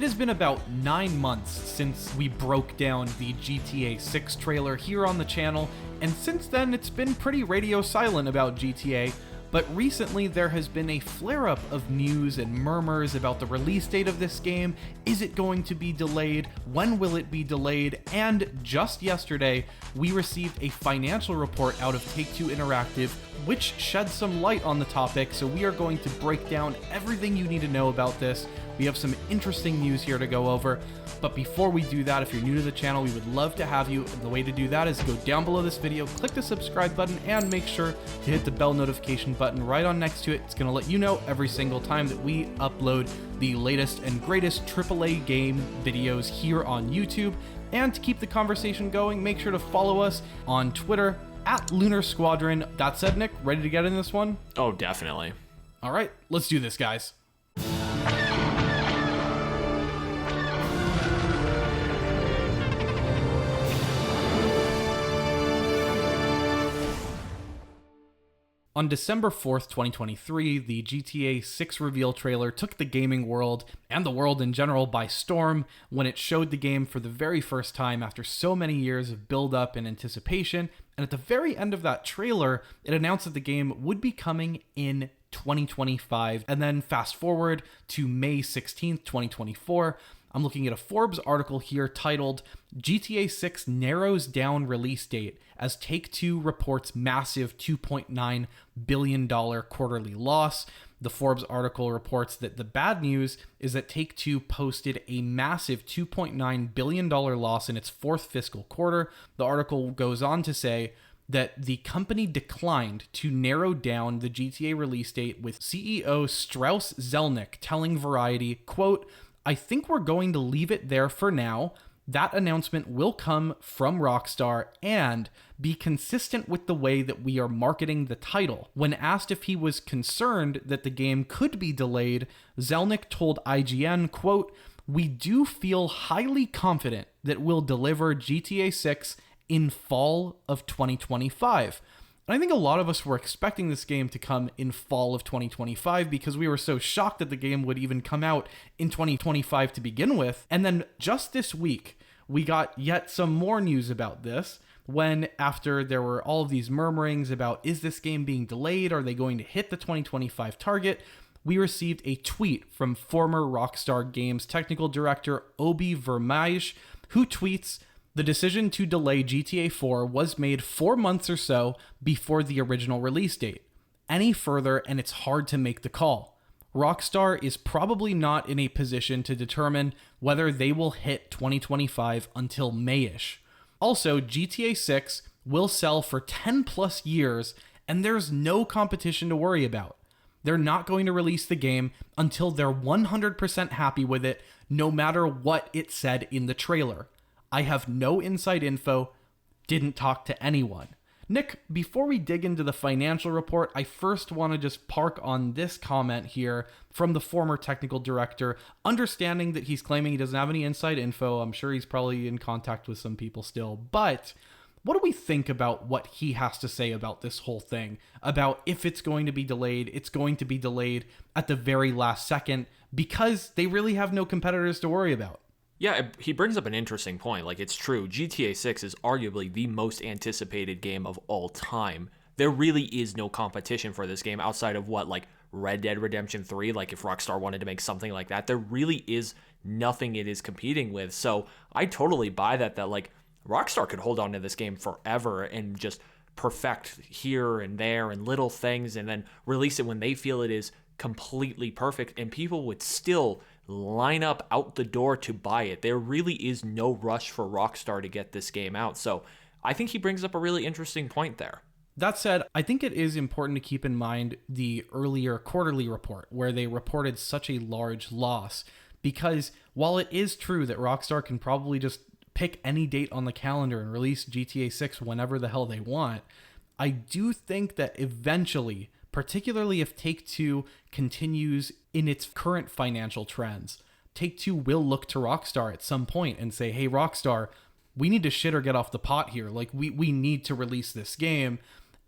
It has been about 9 months since we broke down the GTA 6 trailer here on the channel, and since then it's been pretty radio silent about GTA, but recently there has been a flare-up of news and murmurs about the release date of this game. Is it going to be delayed? When will it be delayed? And just yesterday, we received a financial report out of Take-Two Interactive, which shed some light on the topic, so we are going to break down everything you need to know about this. We have some interesting news here to go over, but before we do that, if you're new to the channel, we would love to have you, and the way to do that is go down below this video, click the subscribe button, and make sure to hit the bell notification button right on next to it. It's going to let you know every single time that we upload the latest and greatest AAA game videos here on YouTube. And to keep the conversation going, make sure to follow us on Twitter at Lunar Squadron. That said, Nick, ready to get in this one? Oh, definitely. All right, let's do this, guys. On December 4th, 2023, the GTA 6 reveal trailer took the gaming world, and the world in general, by storm when it showed the game for the very first time after so many years of build-up and anticipation, and at the very end of that trailer, it announced that the game would be coming in 2025, and then fast forward to May 16th, 2024, I'm looking at a Forbes article here titled, GTA 6 narrows down release date as Take-Two reports massive $2.9 billion quarterly loss. The Forbes article reports that the bad news is that Take-Two posted a massive $2.9 billion loss in its fourth fiscal quarter. The article goes on to say that the company declined to narrow down the GTA release date, with CEO Strauss Zelnick telling Variety, quote, "I think we're going to leave it there for now. That announcement will come from Rockstar and be consistent with the way that we are marketing the title." When asked if he was concerned that the game could be delayed, Zelnick told IGN, quote, "We do feel highly confident that we'll deliver GTA 6 in fall of 2025. And I think a lot of us were expecting this game to come in fall of 2025 because we were so shocked that the game would even come out in 2025 to begin with. And then just this week, we got yet some more news about this when, after there were all of these murmurings about, is this game being delayed? Are they going to hit the 2025 target? We received a tweet from former Rockstar Games technical director Obi Vermeij, who tweets, "The decision to delay GTA 4 was made 4 months or so before the original release date. Any further, and it's hard to make the call. Rockstar is probably not in a position to determine whether they will hit 2025 until May-ish. Also, GTA 6 will sell for 10 plus years, and there's no competition to worry about. They're not going to release the game until they're 100% happy with it, no matter what it said in the trailer. I have no inside info, didn't talk to anyone." Nick, before we dig into the financial report, I first want to just park on this comment here from the former technical director, understanding that he's claiming he doesn't have any inside info. I'm sure he's probably in contact with some people still, but what do we think about what he has to say about this whole thing? About if it's going to be delayed, it's going to be delayed at the very last second because they really have no competitors to worry about. Yeah, he brings up an interesting point. Like, it's true. GTA 6 is arguably the most anticipated game of all time. There really is no competition for this game outside of like Red Dead Redemption 3. Like, if Rockstar wanted to make something like that, there really is nothing it is competing with. So I totally buy that like Rockstar could hold on to this game forever and just perfect here and there and little things and then release it when they feel it is completely perfect, and people would still line up out the door to buy it. There really is no rush for Rockstar to get this game out. So I think he brings up a really interesting point there. That said, I think it is important to keep in mind the earlier quarterly report where they reported such a large loss, because while it is true that Rockstar can probably just pick any date on the calendar and release GTA 6 whenever the hell they want, I do think that eventually, particularly if Take-Two continues in its current financial trends, Take-Two will look to Rockstar at some point and say, hey, Rockstar, we need to shit or get off the pot here. Like, we need to release this game.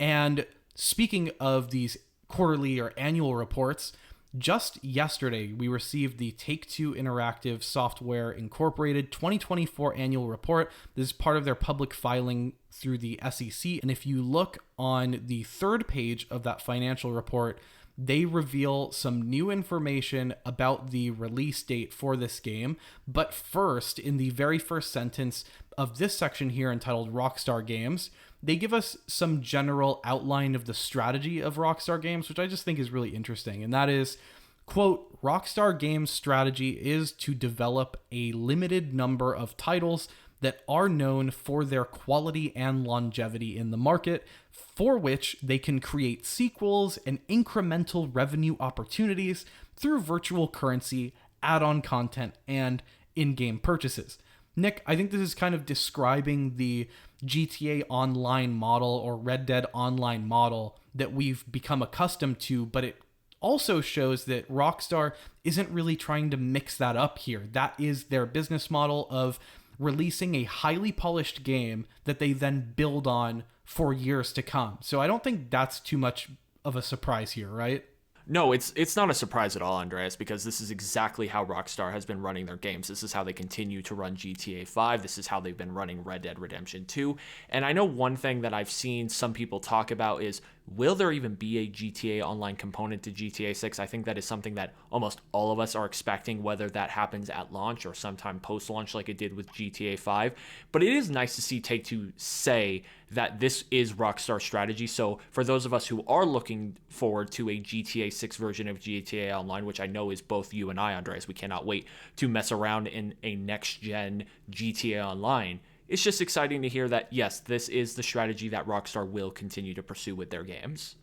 And speaking of these quarterly or annual reports, Just yesterday, we received the Take-Two Interactive Software Incorporated 2024 annual report. This is part of their public filing through the SEC. And if you look on the third page of that financial report, they reveal some new information about the release date for this game. But first, in the very first sentence of this section here entitled Rockstar Games, they give us some general outline of the strategy of Rockstar Games, which I just think is really interesting. And that is, quote, Rockstar Games' strategy is to develop a limited number of titles that are known for their quality and longevity in the market, for which they can create sequels and incremental revenue opportunities through virtual currency, add-on content, and in-game purchases. Nick, I think this is kind of describing the GTA Online model or Red Dead Online model that we've become accustomed to, but it also shows that Rockstar isn't really trying to mix that up here. That is their business model of releasing a highly polished game that they then build on for years to come. So I don't think that's too much of a surprise here, right? No, it's not a surprise at all, Andreas, because this is exactly how Rockstar has been running their games. This is how they continue to run GTA 5. This is how they've been running Red Dead Redemption 2. And I know one thing that I've seen some people talk about is, will there even be a GTA Online component to GTA 6? I think that is something that almost all of us are expecting, whether that happens at launch or sometime post-launch like it did with GTA 5. But it is nice to see Take-Two say that this is Rockstar's strategy. So for those of us who are looking forward to a GTA 6 version of GTA Online, which I know is both you and I, Andreas, we cannot wait to mess around in a next-gen GTA Online. It's just exciting to hear that, yes, this is the strategy that Rockstar will continue to pursue with their games.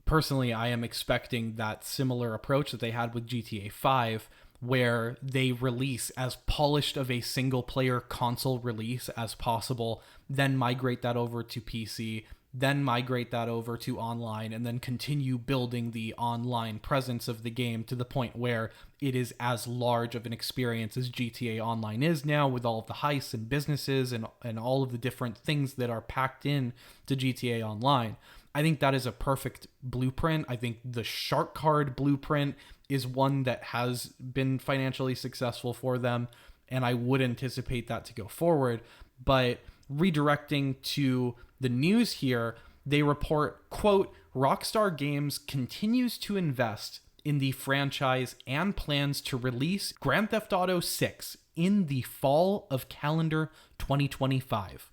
Personally, I am expecting that similar approach that they had with GTA 5, where they release as polished of a single-player console release as possible, then migrate that over to PC, then migrate that over to online, and then continue building the online presence of the game to the point where it is as large of an experience as GTA Online is now, with all of the heists and businesses and all of the different things that are packed in to GTA Online. I think that is a perfect blueprint. I think the Shark Card blueprint is one that has been financially successful for them, and I would anticipate that to go forward. But redirecting to the news here, they report, quote, Rockstar Games continues to invest in the franchise and plans to release Grand Theft Auto 6 in the fall of calendar 2025.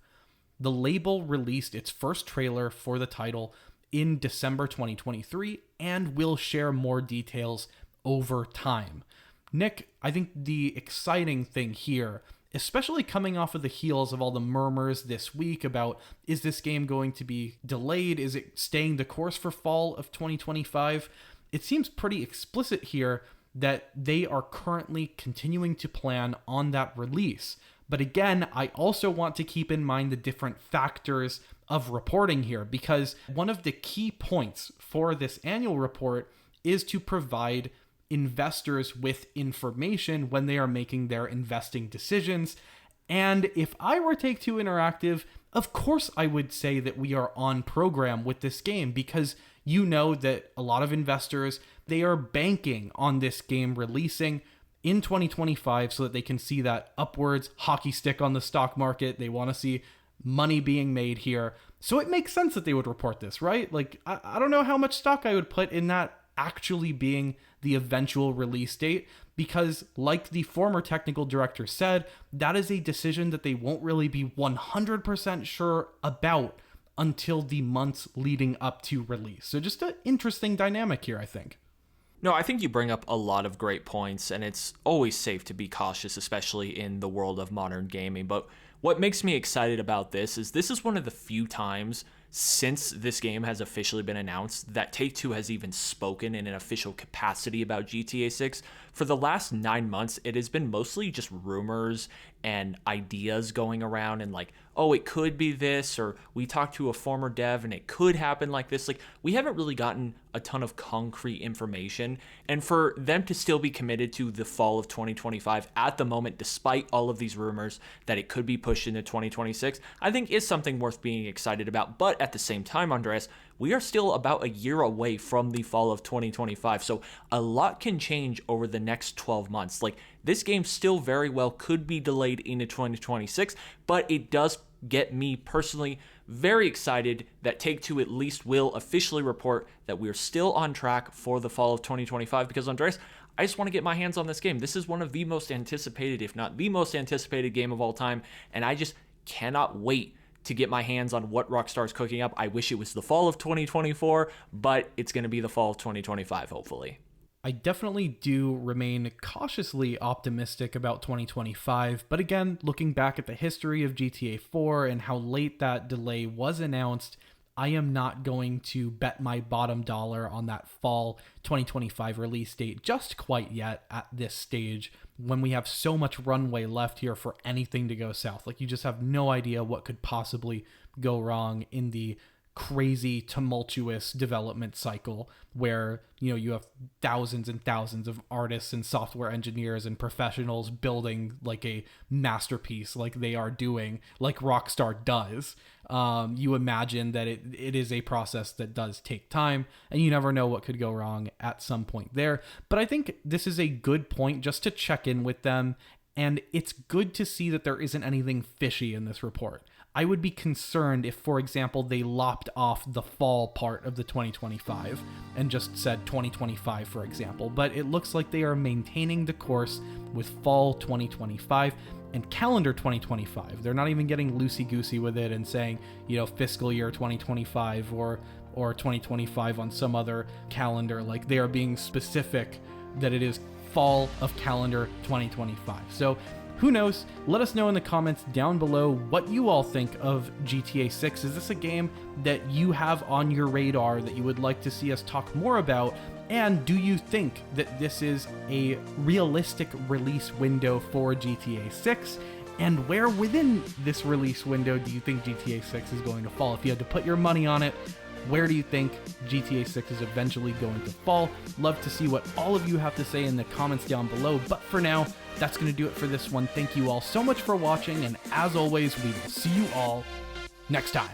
The label released its first trailer for the title in December 2023 and will share more details over time. Nick, I think the exciting thing here, especially coming off of the heels of all the murmurs this week about, is this game going to be delayed? Is it staying the course for fall of 2025? It seems pretty explicit here that they are currently continuing to plan on that release. But again, I also want to keep in mind the different factors of reporting here, because one of the key points for this annual report is to provide investors with information when they are making their investing decisions. And if I were Take-Two Interactive, of course I would say that we are on program with this game, because you know that a lot of investors, they are banking on this game releasing in 2025 so that they can see that upwards hockey stick on the stock market. They want to see money being made here. So it makes sense that they would report this, right? Like, I don't know how much stock I would put in that actually being the eventual release date, because like the former technical director said, that is a decision that they won't really be 100% sure about until the months leading up to release. So just an interesting dynamic here, I think. No, I think you bring up a lot of great points, and it's always safe to be cautious, especially in the world of modern gaming. But what makes me excited about this is one of the few times since this game has officially been announced that Take-Two has even spoken in an official capacity about GTA 6. For the last 9 months, it has been mostly just rumors and ideas going around, and like, oh, it could be this, or we talked to a former dev and it could happen like this. Like, we haven't really gotten a ton of concrete information, and for them to still be committed to the fall of 2025 at the moment, despite all of these rumors that it could be pushed into 2026, I think is something worth being excited about. But at the same time, Andreas, we are still about a year away from the fall of 2025. So a lot can change over the next 12 months. Like, this game still very well could be delayed into 2026, but it does get me personally very excited that Take-Two at least will officially report that we're still on track for the fall of 2025, because Andres, I just want to get my hands on this game. This is one of the most anticipated, if not the most anticipated game of all time, and I just cannot wait to get my hands on what Rockstar's cooking up. I wish it was the fall of 2024, but it's going to be the fall of 2025, hopefully. I definitely do remain cautiously optimistic about 2025, but again, looking back at the history of GTA 4 and how late that delay was announced, I am not going to bet my bottom dollar on that fall 2025 release date just quite yet at this stage, when we have so much runway left here for anything to go south. Like, you just have no idea what could possibly go wrong in the crazy tumultuous development cycle where, you know, you have thousands and thousands of artists and software engineers and professionals building like a masterpiece, like they are doing, like Rockstar does. You imagine that it is a process that does take time, and you never know what could go wrong at some point there. But I think this is a good point just to check in with them, and it's good to see that there isn't anything fishy in this report. I would be concerned if, for example, they lopped off the fall part of the 2025 and just said 2025, for example. But it looks like they are maintaining the course with fall 2025 and calendar 2025. They're not even getting loosey-goosey with it and saying, you know, fiscal year 2025 or 2025 on some other calendar. Like, they are being specific that it is fall of calendar 2025. So who knows? Let us know in the comments down below what you all think of GTA 6. Is this a game that you have on your radar that you would like to see us talk more about? And do you think that this is a realistic release window for GTA 6? And where within this release window do you think GTA 6 is going to fall? If you had to put your money on it, where do you think GTA 6 is eventually going to fall? Love to see what all of you have to say in the comments down below. But for now, that's going to do it for this one. Thank you all so much for watching, and as always, we will see you all next time.